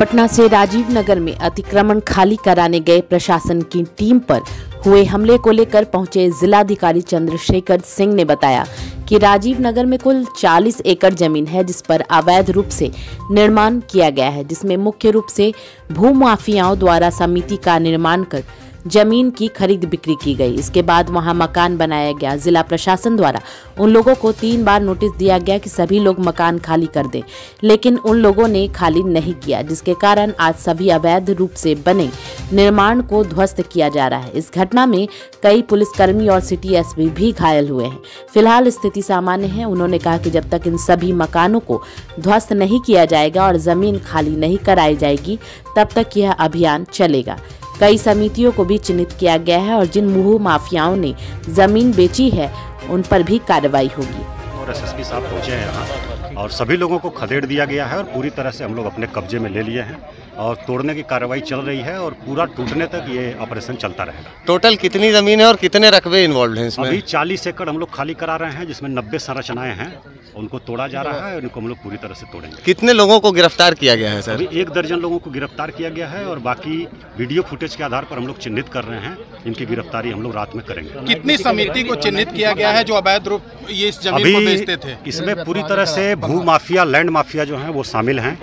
पटना से राजीव नगर में अतिक्रमण खाली कराने गए प्रशासन की टीम पर हुए हमले को लेकर पहुंचे जिलाधिकारी चंद्रशेखर सिंह ने बताया कि राजीव नगर में कुल 40 एकड़ जमीन है जिस पर अवैध रूप से निर्माण किया गया है, जिसमें मुख्य रूप से भूमाफियाओं द्वारा समिति का निर्माण कर जमीन की खरीद बिक्री की गई। इसके बाद वहां मकान बनाया गया। जिला प्रशासन द्वारा उन लोगों को 3 बार नोटिस दिया गया कि सभी लोग मकान खाली कर दें, लेकिन उन लोगों ने खाली नहीं किया, जिसके कारण आज सभी अवैध रूप से बने निर्माण को ध्वस्त किया जा रहा है। इस घटना में कई पुलिसकर्मी और सिटी एसपी भी घायल हुए हैं। फिलहाल स्थिति सामान्य है। उन्होंने कहा कि जब तक इन सभी मकानों को ध्वस्त नहीं किया जाएगा और जमीन खाली नहीं कराई जाएगी तब तक यह अभियान चलेगा। कई समितियों को भी चिन्हित किया गया है और जिन भू माफियाओं ने जमीन बेची है उन पर भी कार्रवाई होगी। और एसएसपी साहब पहुंचे हैं यहाँ और सभी लोगों को खदेड़ दिया गया है और पूरी तरह से हम लोग अपने कब्जे में ले लिए हैं और तोड़ने की कार्रवाई चल रही है और पूरा टूटने तक ये ऑपरेशन चलता रहेगा। टोटल कितनी ज़मीन है और कितने रकबे इन्वॉल्व हैं इसमें? अभी 40 एकड़ हम लोग खाली करा रहे हैं, जिसमें 90 संरचनाएं हैं, उनको तोड़ा जा रहा है और इनको हम लोग पूरी तरह से तोड़ेंगे। कितने लोगों को गिरफ्तार किया गया है सर? अभी 1 दर्जन लोगों को गिरफ्तार किया गया है और बाकी वीडियो फुटेज के आधार पर हम लोग चिन्हित कर रहे हैं। इनकी गिरफ्तारी हम लोग रात में करेंगे। कितनी समिति को चिन्हित किया गया है जो अवैध रूप ये इस जमीन को बेचते थे? इसमें पूरी तरह से भू माफिया, लैंड माफिया जो है वो शामिल हैं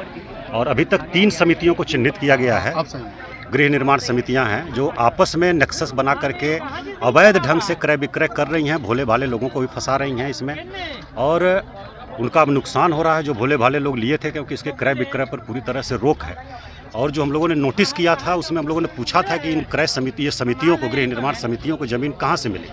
और अभी तक 3 समितियों को चिन्हित किया गया है। गृह निर्माण समितियां हैं जो आपस में नेक्सस बना करके अवैध ढंग से क्रय विक्रय कर रही हैं, भोले भाले लोगों को भी फंसा रही हैं इसमें और उनका अब नुकसान हो रहा है जो भोले भाले लोग लिए थे, क्योंकि इसके क्रय विक्रय पर पूरी तरह से रोक है। और जो हम लोगों ने नोटिस किया था उसमें हम लोगों ने पूछा था कि इन क्रय समितियों को, गृह निर्माण समितियों को ज़मीन कहाँ से मिली,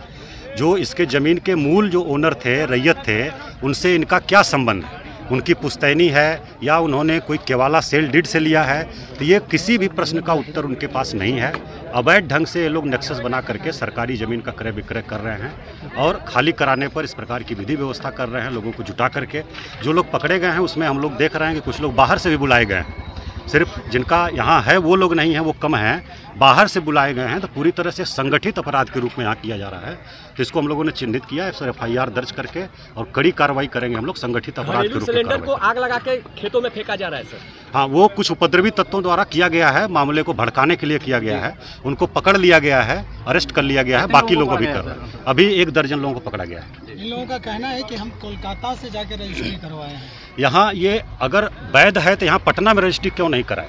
जो इसके ज़मीन के मूल जो ओनर थे, रैयत थे, उनसे इनका क्या संबंध है, उनकी पुश्तैनी है या उन्होंने कोई केवाला सेल डीड से लिया है। तो ये किसी भी प्रश्न का उत्तर उनके पास नहीं है। अवैध ढंग से ये लोग नेक्सस बना करके सरकारी ज़मीन का क्रय विक्रय कर रहे हैं और खाली कराने पर इस प्रकार की विधि व्यवस्था कर रहे हैं लोगों को जुटा करके। जो लोग पकड़े गए हैं उसमें हम लोग देख रहे हैं कि कुछ लोग बाहर से भी बुलाए गए हैं, सिर्फ जिनका यहाँ है वो लोग नहीं हैं, वो कम हैं, बाहर से बुलाए गए हैं। तो पूरी तरह से संगठित अपराध के रूप में यहाँ किया जा रहा है। तो इसको हम लोगों ने चिन्हित किया है, FIR दर्ज करके और कड़ी कार्रवाई करेंगे हम लोग संगठित अपराध के रूप में। सिलेंडर को आग लगा के खेतों में फेंका जा रहा है सर? हाँ, वो कुछ उपद्रवी तत्वों द्वारा किया गया है, मामले को भड़काने के लिए किया गया है। उनको पकड़ लिया गया है, अरेस्ट कर लिया गया है, बाकी लोगों को भी कर रहे हैं। अभी 1 दर्जन लोगों को पकड़ा गया है। इन लोगों का कहना है कि हम कोलकाता से जाकर रजिस्ट्री करवाए हैं। यहाँ ये अगर वैध है तो यहाँ पटना में रजिस्ट्री क्यों नहीं कराए?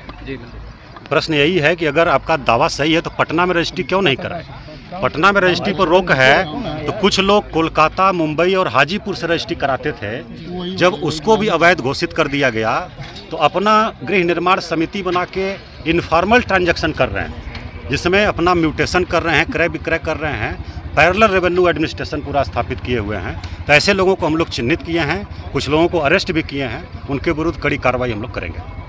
प्रश्न यही है कि अगर आपका दावा सही है तो पटना में रजिस्ट्री क्यों नहीं कराए? पटना में रजिस्ट्री पर रोक है तो कुछ लोग कोलकाता, मुंबई और हाजीपुर से रजिस्ट्री कराते थे। जब उसको भी अवैध घोषित कर दिया गया तो अपना गृह निर्माण समिति बना के इनफॉर्मल ट्रांजैक्शन कर रहे हैं, जिसमें अपना म्यूटेशन कर रहे हैं, क्रय विक्रय कर रहे हैं, पैरेलल रेवेन्यू एडमिनिस्ट्रेशन पूरा स्थापित किए हुए हैं। तो ऐसे लोगों को हम लोग चिन्हित किए हैं, कुछ लोगों को अरेस्ट भी किए हैं, उनके विरुद्ध कड़ी कार्रवाई हम लोग करेंगे।